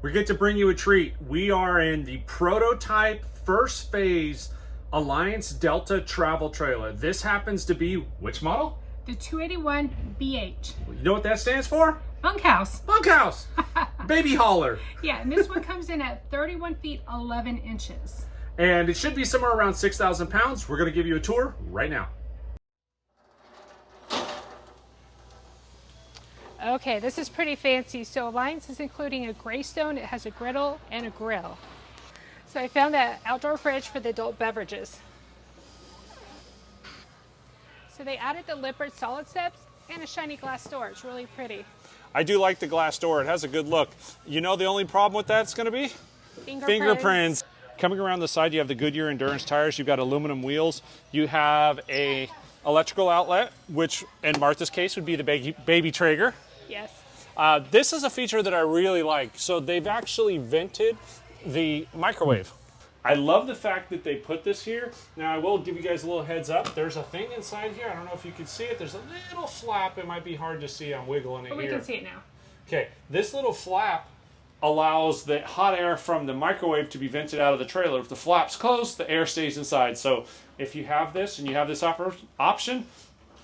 We get to bring you a treat. We are in the prototype first phase Alliance Delta travel trailer. This happens to be which model? The 281 BH. You know what that stands for? Bunkhouse. Bunkhouse! Baby hauler. Yeah, and this one comes in at 31 feet 11 inches. And it should be somewhere around 6,000 pounds. We're going to give you a tour right now. Okay, this is pretty fancy. So Alliance is including a gray stone. It has a griddle and a grill. So I found that outdoor fridge for the adult beverages. So they added the Lippert solid steps and a shiny glass door. It's really pretty. I do like the glass door. It has a good look. You know the only problem with that's going to be? Fingerprints. Coming around the side, you have the Goodyear Endurance tires. You've got aluminum wheels. You have a electrical outlet, which in Martha's case would be the baby Traeger. Yes. This is a feature that I really like. So they've actually vented the microwave. I love the fact that they put this here. Now I will give you guys a little heads up. There's a thing inside here. I don't know if you can see it. There's a little flap. It might be hard to see. I'm wiggling it here. But we can see it now. Okay, this little flap allows the hot air from the microwave to be vented out of the trailer. If the flap's closed, the air stays inside. So if you have this and you have this option,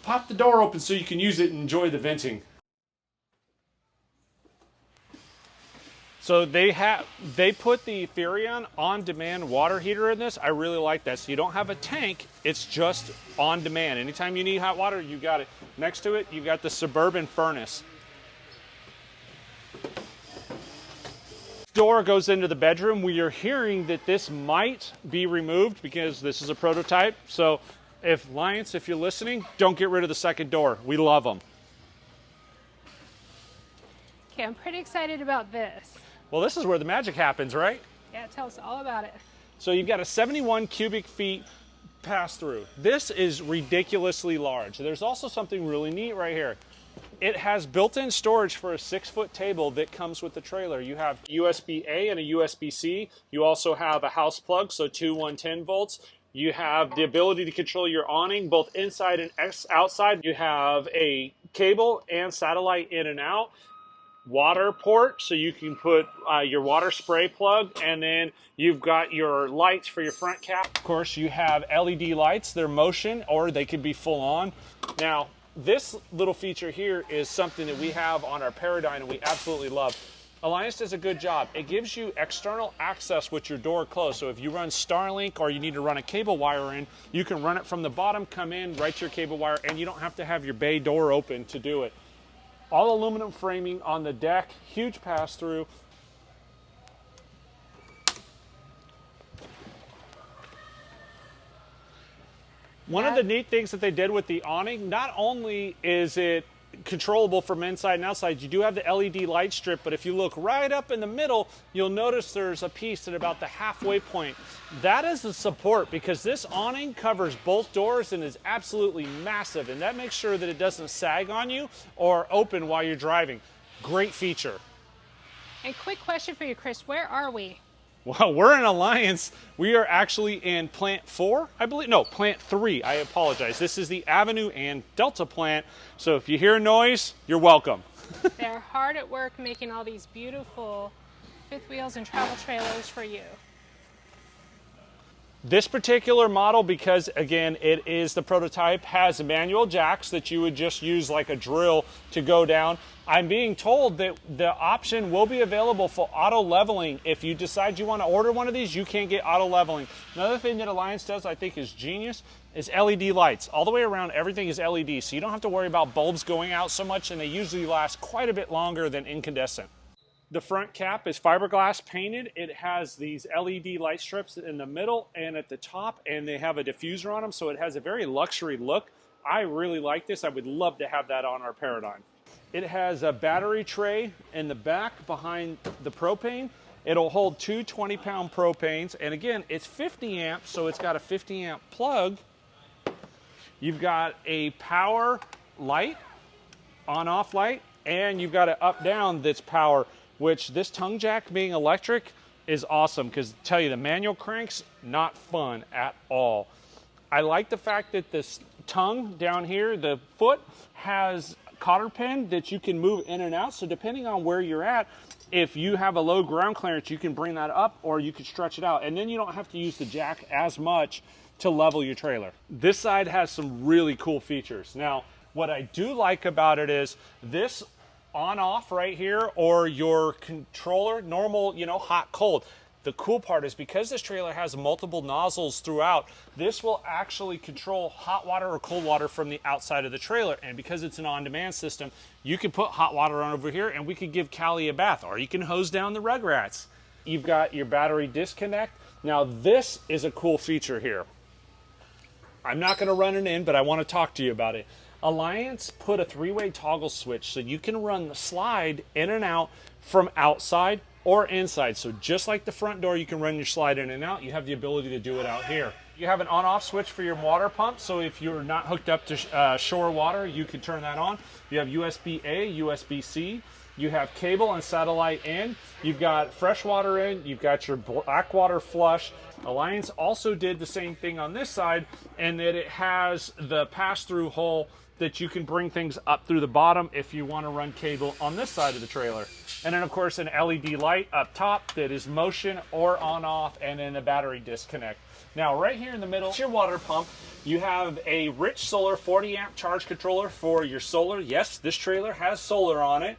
pop the door open so you can use it and enjoy the venting. So they put the Furrion on-demand water heater in this. I really like that. So you don't have a tank, it's just on demand. Anytime you need hot water, you got it. Next to it, you've got the Suburban furnace. Door goes into the bedroom. We are hearing that this might be removed because this is a prototype. So if Alliance, if you're listening, don't get rid of the second door. We love them. Okay, I'm pretty excited about this. Well, this is where the magic happens, right? Yeah, tell us all about it. So you've got a 71 cubic feet pass-through. This is ridiculously large. There's also something really neat right here. It has built-in storage for a 6-foot table that comes with the trailer. You have USB-A and a USB-C. You also have a house plug, so 2 110 volts. You have the ability to control your awning, both inside and outside. You have a cable and satellite in and out. Water port, so you can put your water spray plug, and then you've got your lights for your front cap. Of course, you have LED lights. They're motion, or they could be full on. Now, this little feature here is something that we have on our Paradigm and we absolutely love. Alliance does a good job. It gives you external access with your door closed. So if you run Starlink or you need to run a cable wire in, you can run it from the bottom, come in, right to your cable wire, and you don't have to have your bay door open to do it. All aluminum framing on the deck, huge pass-through. One of the neat things that they did with the awning, not only is it controllable from inside and outside, you do have the LED light strip, but if you look right up in the middle, you'll notice there's a piece at about the halfway point. That is the support, because this awning covers both doors and is absolutely massive, and that makes sure that it doesn't sag on you or open while you're driving. Great feature. And quick question for you, Chris, where are we? Well, we're in Alliance. We are actually in Plant 4, I believe. No, Plant 3. I apologize. This is the Avenue and Delta plant. So if you hear a noise, you're welcome. They're hard at work making all these beautiful fifth wheels and travel trailers for you. This particular model, because again, it is the prototype, has manual jacks that you would just use like a drill to go down. I'm being told that the option will be available for auto leveling. If you decide you want to order one of these, you can get auto leveling. Another thing that Alliance does, I think, is genius, is LED lights. All the way around, everything is LED, so you don't have to worry about bulbs going out so much, and they usually last quite a bit longer than incandescent. The front cap is fiberglass painted. It has these LED light strips in the middle and at the top, and they have a diffuser on them, so it has a very luxury look. I really like this. I would love to have that on our Paradigm. It has a battery tray in the back behind the propane. It'll hold 2 20-pound propanes, and again, it's 50 amps, so it's got a 50 amp plug. You've got a power light, on-off light, and you've got an up-down that's power, which this tongue jack being electric is awesome, because tell you, the manual cranks, not fun at all. I like the fact that this tongue down here, the foot, has cotter pin that you can move in and out, so depending on where you're at, If you have a low ground clearance, you can bring that up or you can stretch it out. And then you don't have to use the jack as much to level your trailer. This side has some really cool features. Now, what I do like about it is this on-off right here, or your controller, normal, you know, hot, cold. The cool part is because this trailer has multiple nozzles throughout, this will actually control hot water or cold water from the outside of the trailer. And because it's an on-demand system, you can put hot water on over here and we could give Callie a bath, or you can hose down the Rugrats. You've got your battery disconnect. Now this is a cool feature here. I'm not gonna run it in, but I wanna talk to you about it. Alliance put a 3-way toggle switch so you can run the slide in and out from outside or inside. So just like the front door, you can run your slide in and out. You have the ability to do it out here. You have an on-off switch for your water pump. So if you're not hooked up to shore water, you can turn that on. You have USB-A, USB-C. You have cable and satellite in. You've got fresh water in. You've got your black water flush. Alliance also did the same thing on this side, and that it has the pass-through hole that you can bring things up through the bottom if you want to run cable on this side of the trailer. And then of course an LED light up top that is motion or on off, and then a battery disconnect. Now right here in the middle, your water pump. You have a rich solar 40 amp charge controller for your solar. Yes, this trailer has solar on it.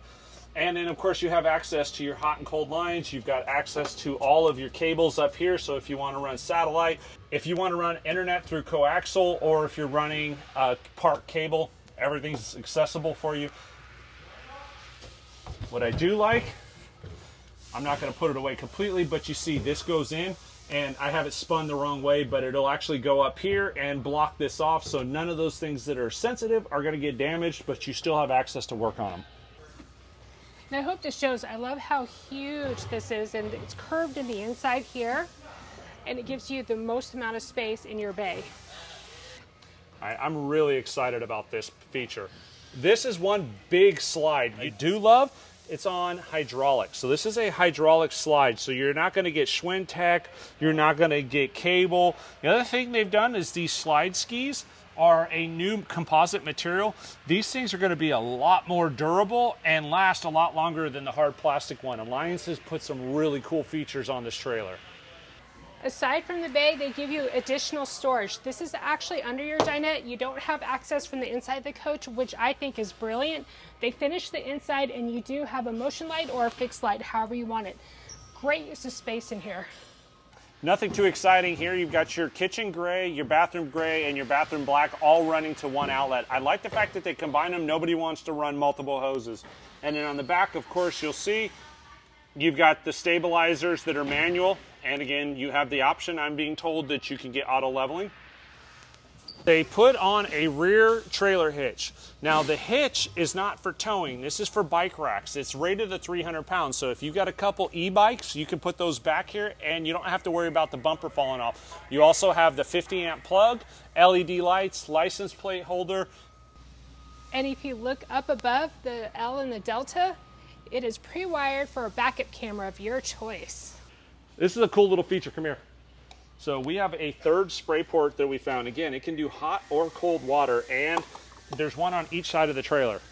And then of course you have access to your hot and cold lines. You've got access to all of your cables up here. So if you want to run satellite, if you want to run internet through coaxial, or if you're running park cable, everything's accessible for you. What I do like, I'm not going to put it away completely, but you see this goes in, and I have it spun the wrong way, but it'll actually go up here and block this off. So none of those things that are sensitive are going to get damaged, but you still have access to work on them. And I hope this shows, I love how huge this is, and it's curved in the inside here, and it gives you the most amount of space in your bay. I'm really excited about this feature. This is one big slide I do love. It's on hydraulics. So this is a hydraulic slide. So you're not going to get Schwintek. You're not going to get cable. The other thing they've done is these slide skis are a new composite material. These things are going to be a lot more durable and last a lot longer than the hard plastic one. Alliance has put some really cool features on this trailer. Aside from the bay, they give you additional storage. This is actually under your dinette. You don't have access from the inside of the coach, which I think is brilliant. They finish the inside, and you do have a motion light or a fixed light, however you want it. Great use of space in here. Nothing too exciting here. You've got your kitchen gray, your bathroom gray, and your bathroom black all running to one outlet. I like the fact that they combine them. Nobody wants to run multiple hoses. And then on the back, of course, you'll see you've got the stabilizers that are manual. And again, you have the option, I'm being told, that you can get auto leveling. They put on a rear trailer hitch. Now the hitch is not for towing. This is for bike racks. It's rated at 300 pounds. So if you've got a couple e-bikes, you can put those back here and you don't have to worry about the bumper falling off. You also have the 50 amp plug, LED lights, license plate holder. And if you look up above the L and the Delta, it is pre-wired for a backup camera of your choice. This is a cool little feature. Come here. So we have a third spray port that we found. Again, it can do hot or cold water, and there's one on each side of the trailer.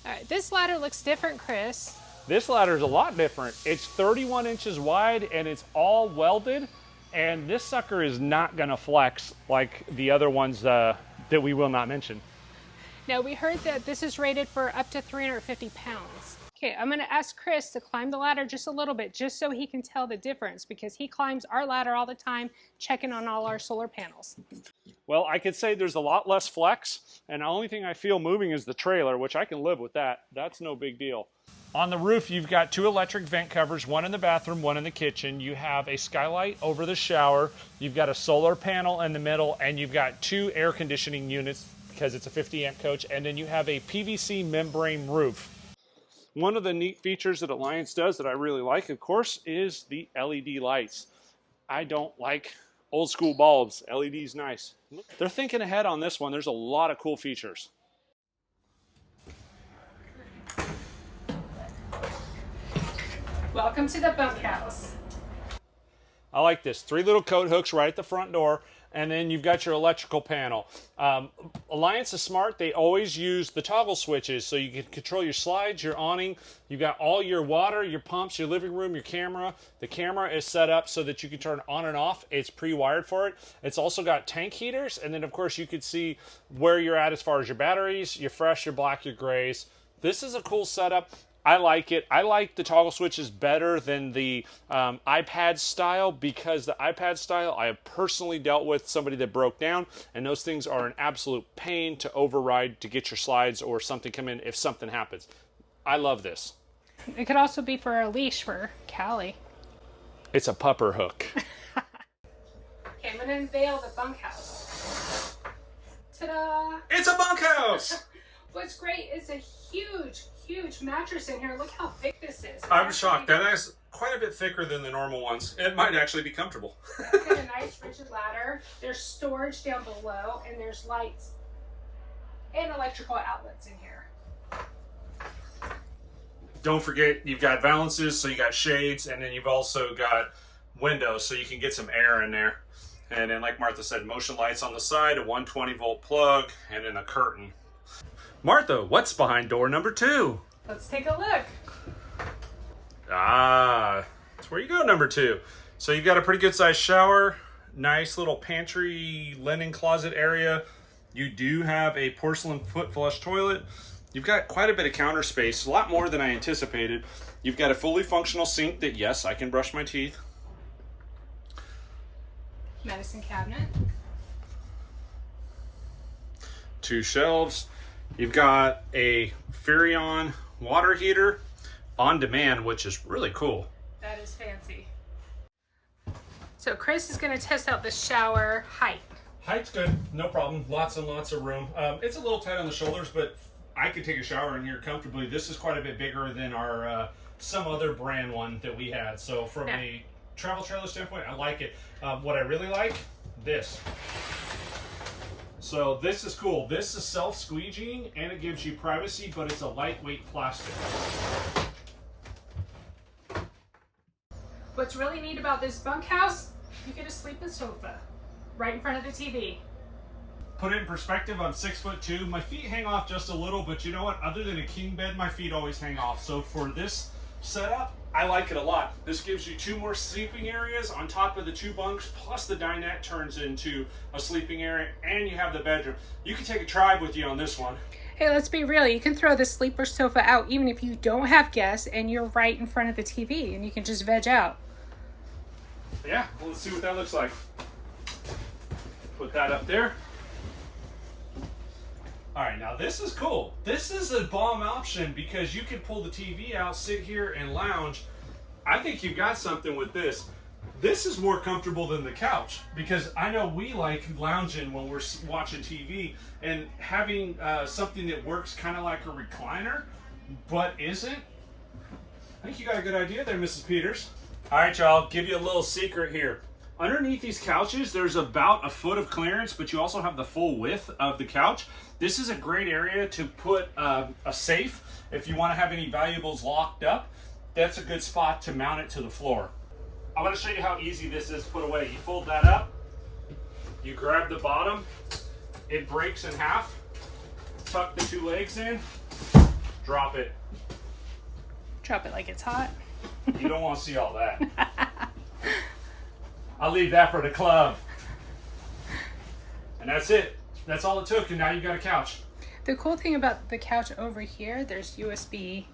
All right, this ladder looks different, Chris. This ladder is a lot different. It's 31 inches wide, and it's all welded, and this sucker is not going to flex like the other ones that we will not mention. Now, we heard that this is rated for up to 350 pounds. Okay, I'm gonna ask Chris to climb the ladder just a little bit, just so he can tell the difference, because he climbs our ladder all the time, checking on all our solar panels. Well, I could say there's a lot less flex, and the only thing I feel moving is the trailer, which I can live with that. That's no big deal. On the roof, you've got 2 electric vent covers, one in the bathroom, one in the kitchen. You have a skylight over the shower. You've got a solar panel in the middle, and you've got 2 air conditioning units because it's a 50 amp coach, and then you have a PVC membrane roof. One of the neat features that Alliance does that I really like, of course, is the LED lights. I don't like old school bulbs. LED's nice. They're thinking ahead on this one. There's a lot of cool features. Welcome to the bunkhouse. I like this. 3 little coat hooks right at the front door. and then you've got your electrical panel. Alliance is smart. They always use the toggle switches so you can control your slides, your awning. You've got all your water, your pumps, your living room, your camera. The camera is set up so that you can turn on and off. It's pre-wired for it. It's also got tank heaters, and then of course you can see where you're at as far as your batteries, your fresh, your black, your grays. This is a cool setup. I like it. I like the toggle switches better than the iPad style, because the iPad style I have personally dealt with somebody that broke down, and those things are an absolute pain to override to get your slides or something come in if something happens. I love this. It could also be for a leash for Callie. It's a pupper hook. Okay, I'm going to unveil the bunkhouse. Ta-da! It's a bunkhouse! What's great is a huge mattress in here. Look how thick this is. I was shocked. That is quite a bit thicker than the normal ones. It might actually be comfortable. It's got a nice rigid ladder. There's storage down below, and there's lights and electrical outlets in here. Don't forget, you've got valances, so you got shades, and then you've also got windows, so you can get some air in there. And then, like Martha said, motion lights on the side, a 120-volt plug, and then a curtain. Martha, what's behind door number 2? Let's take a look. Ah, that's where you go, number 2. So you've got a pretty good sized shower, nice little pantry linen closet area. You do have a porcelain foot flush toilet. You've got quite a bit of counter space, a lot more than I anticipated. You've got a fully functional sink that, yes, I can brush my teeth. Medicine cabinet. 2 shelves. You've got a Furrion water heater on demand, which is really cool. That is fancy. So Chris is going to test out the shower height. Height's good, no problem. Lots and lots of room. It's a little tight on the shoulders, but I could take a shower in here comfortably. This is quite a bit bigger than our some other brand one that we had. So from a travel trailer standpoint, I like it. What I really like, this. So this is cool. This is self-squeegeeing, and it gives you privacy, but it's a lightweight plastic. What's really neat about this bunkhouse, you get a sleeping sofa right in front of the TV. Put it in perspective, I'm 6'2". My feet hang off just a little, but you know what? Other than a king bed, my feet always hang off. So for this setup, I like it a lot. This gives you 2 more sleeping areas on top of the 2 bunks, plus the dinette turns into a sleeping area, and you have the bedroom. You can take a tribe with you on this one. Hey, let's be real. You can throw the sleeper sofa out even if you don't have guests and you're right in front of the TV, and you can just veg out. Yeah, well, let's see what that looks like. Put that up there. All right, now this is cool. This is a bomb option because you can pull the TV out, sit here, and lounge. I think you've got something with this. This is more comfortable than the couch because I know we like lounging when we're watching TV, and having something that works kind of like a recliner, but isn't. I think you got a good idea there, Mrs. Peters. All right, y'all, give you a little secret here. Underneath these couches, there's about a foot of clearance, but you also have the full width of the couch. This is a great area to put a safe. If you want to have any valuables locked up, that's a good spot to mount it to the floor. I'm going to show you how easy this is to put away. You fold that up, you grab the bottom, it breaks in half, tuck the 2 legs in, drop it. Drop it like it's hot. You don't want to see all that. I'll leave that for the club. And that's it. That's all it took, and now you've got a couch. The cool thing about the couch over here, there's USB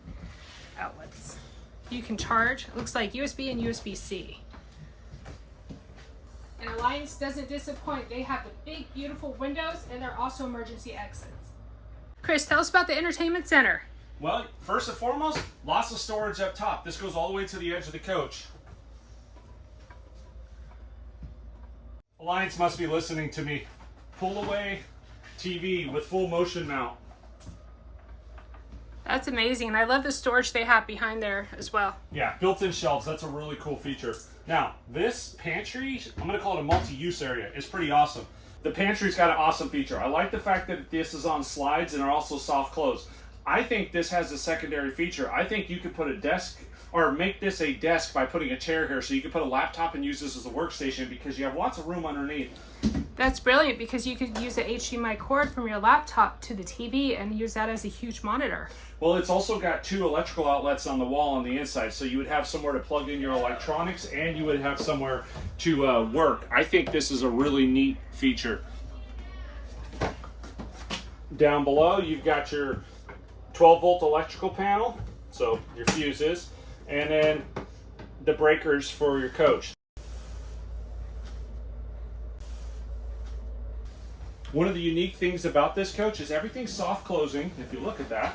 outlets. You can charge. It looks like USB and USB-C. And Alliance doesn't disappoint. They have the big, beautiful windows, and they're also emergency exits. Chris, tell us about the entertainment center. Well, first and foremost, lots of storage up top. This goes all the way to the edge of the coach. Alliance must be listening to me. Pull away TV with full motion mount. That's amazing. And I love the storage they have behind there as well. Yeah, built-in shelves. That's a really cool feature. Now, this pantry, I'm going to call it a multi-use area. It's pretty awesome. The pantry's got an awesome feature. I like the fact that this is on slides and are also soft close. I think this has a secondary feature. I think you could put a desk, or make this a desk by putting a chair here, so you could put a laptop and use this as a workstation because you have lots of room underneath. That's brilliant because you could use an HDMI cord from your laptop to the TV and use that as a huge monitor. Well, it's also got 2 electrical outlets on the wall on the inside, so you would have somewhere to plug in your electronics and you would have somewhere to work. I think this is a really neat feature. Down below, you've got your 12-volt electrical panel, so your fuses, and then the breakers for your coach. One of the unique things about this coach is everything's soft closing, if you look at that.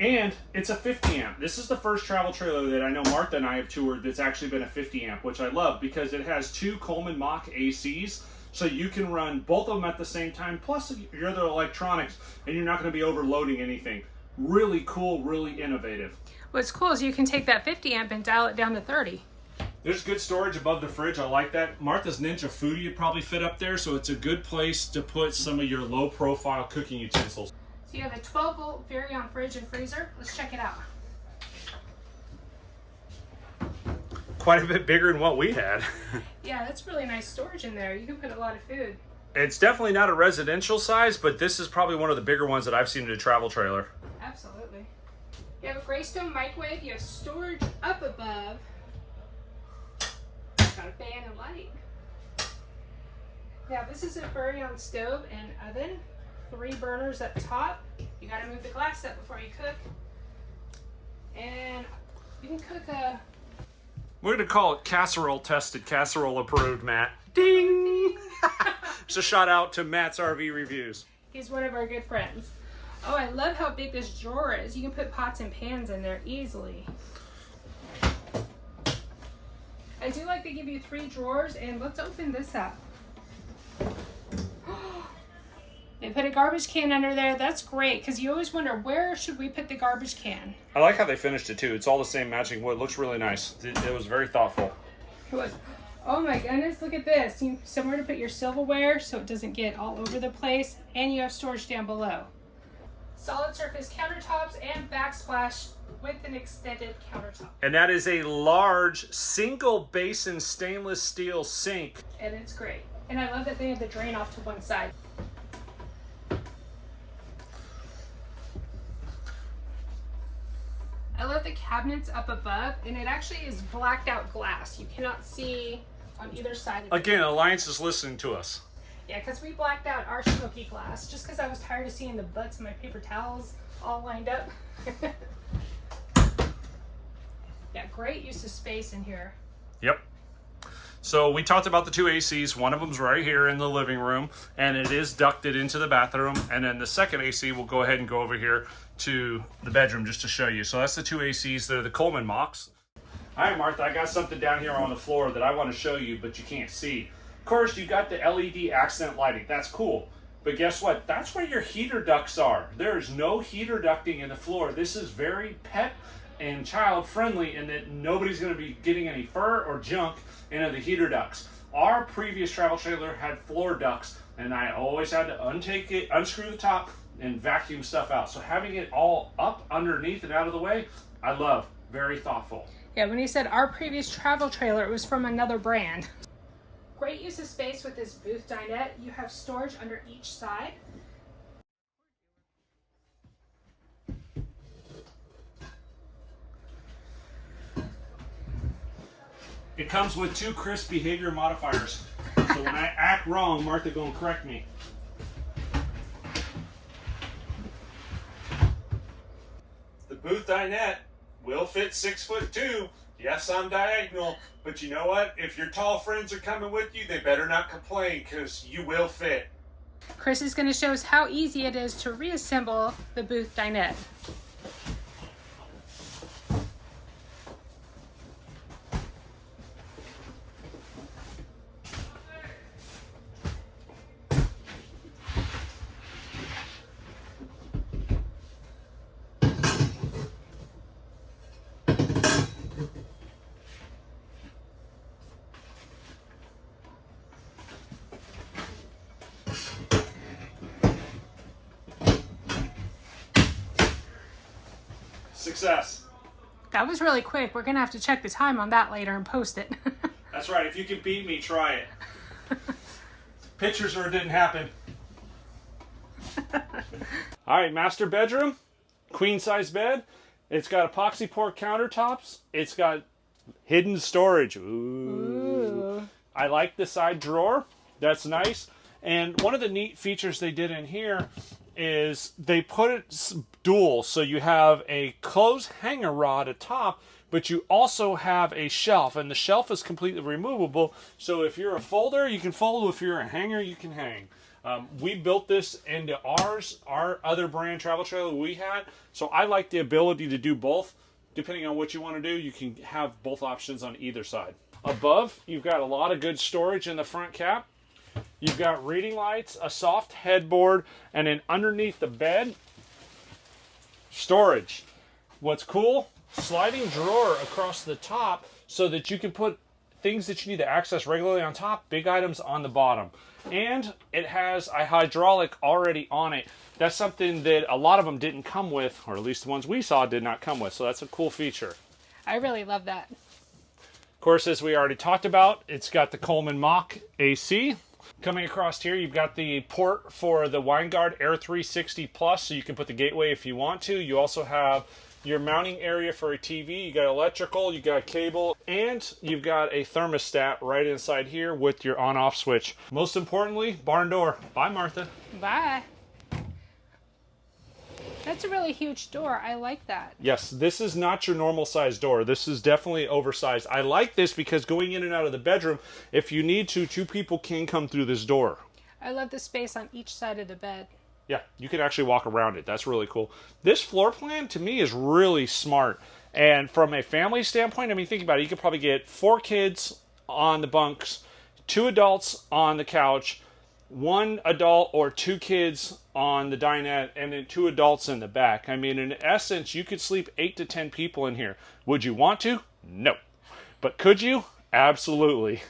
And it's a 50 amp. This is the first travel trailer that I know Martha and I have toured that's actually been a 50 amp, which I love because it has 2 Coleman Mach ACs, so you can run both of them at the same time, plus your other electronics, and you're not going to be overloading anything. Really cool, really innovative. What's cool is you can take that 50 amp and dial it down to 30. There's good storage above the fridge. I like that. Martha's Ninja Foodie would probably fit up there, so it's a good place to put some of your low-profile cooking utensils. So you have a 12-volt Varion fridge and freezer. Let's check it out. Quite a bit bigger than what we had. Yeah, that's really nice storage in there. You can put a lot of food. It's definitely not a residential size, but this is probably one of the bigger ones that I've seen in a travel trailer. Absolutely. You have a Greystone microwave. You have storage up above. Got a fan and light. Now this is a Varion stove and oven. 3 burners up top. You gotta move the glass up before you cook. And you can cook a... We're gonna call it casserole tested, casserole approved, Matt. Ding! Just a shout out to Matt's RV Reviews. He's one of our good friends. Oh, I love how big this drawer is. You can put pots and pans in there easily. I do like they give you 3 drawers, and let's open this up. They put a garbage can under there. That's great, because you always wonder, where should we put the garbage can? I like how they finished it, too. It's all the same matching wood. Looks really nice. It was very thoughtful. It was. Oh my goodness, look at this. You have somewhere to put your silverware so it doesn't get all over the place, and you have storage down below. Solid surface countertops and backsplash with an extended countertop. And that is a large single basin stainless steel sink. And it's great. And I love that they have the drain off to one side. I love the cabinets up above, and it actually is blacked out glass. You cannot see on either side of it. Again, Alliance is listening to us. Yeah, because we blacked out our smoky glass just because I was tired of seeing the butts of my paper towels all lined up. Yeah, great use of space in here. Yep. So we talked about the 2 ACs. One of them's right here in the living room, and it is ducted into the bathroom. And then the second AC will go ahead and go over here to the bedroom just to show you. So that's the 2 ACs. They're the Coleman Machs. All right, Martha, I got something down here on the floor that I want to show you, but you can't see. Of course, you got the LED accent lighting. That's cool. But guess what? That's where your heater ducts are. There's no heater ducting in the floor. This is very pet and child friendly in that nobody's going to be getting any fur or junk into the heater ducts. Our previous travel trailer had floor ducts, and I always had to unscrew the top and vacuum stuff out. So having it all up underneath and out of the way, I love. Very thoughtful. Yeah, when he said our previous travel trailer, it was from another brand. Great use of space with this booth dinette. You have storage under each side. It comes with 2 crisp behavior modifiers. So when I act wrong, Martha gonna correct me. The booth dinette will fit 6'2". Yes, I'm diagonal, but you know what? If your tall friends are coming with you, they better not complain, because you will fit. Chris is going to show us how easy it is to reassemble the booth dinette. Success. That was really quick. We're going to have to check the time on that later and post it. That's right. If you can beat me, try it. Pictures or it didn't happen. All right, master bedroom, queen size bed. It's got epoxy pour countertops. It's got hidden storage. Ooh. I like the side drawer. That's nice. And one of the neat features they did in here is they put it dual. So you have a closed hanger rod atop, but you also have a shelf. And the shelf is completely removable. So if you're a folder, you can fold. If you're a hanger, you can hang. We built this into our other brand travel trailer we had. So I like the ability to do both. Depending on what you want to do, you can have both options on either side. Above, you've got a lot of good storage in the front cap. You've got reading lights, a soft headboard, and then underneath the bed, storage. What's cool? Sliding drawer across the top so that you can put things that you need to access regularly on top, big items on the bottom. And it has a hydraulic already on it. That's something that a lot of them didn't come with, or at least the ones we saw did not come with. So that's a cool feature. I really love that. Of course, as we already talked about, it's got the Coleman Mach AC. Coming across here, you've got the port for the Winegard Air 360 Plus, so you can put the gateway if you want to. You also have your mounting area for a TV. You got electrical, you got cable, and you've got a thermostat right inside here with your on-off switch. Most importantly, barn door. Bye, Martha. Bye. That's a really huge door. I like that. Yes, this is not your normal size door. This is definitely oversized. I like this because going in and out of the bedroom, if you need to, two people can come through this door. I love the space on each side of the bed. Yeah, you can actually walk around it. That's really cool. This floor plan, to me, is really smart. And from a family standpoint, I mean, think about it. You could probably get 4 kids on the bunks, 2 adults on the couch, 1 adult or 2 kids on the dinette, and then 2 adults in the back. I mean, in essence, you could sleep 8 to 10 people in here. Would you want to? No. But could you? Absolutely.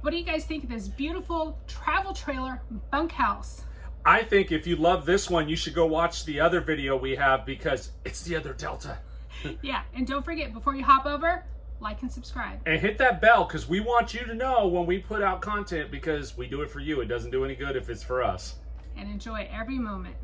What do you guys think of this beautiful travel trailer bunkhouse? I think if you love this one, you should go watch the other video we have because it's the other Delta. Yeah, and don't forget, before you hop over, like and subscribe. And hit that bell because we want you to know when we put out content because we do it for you. It doesn't do any good if it's for us. And enjoy every moment.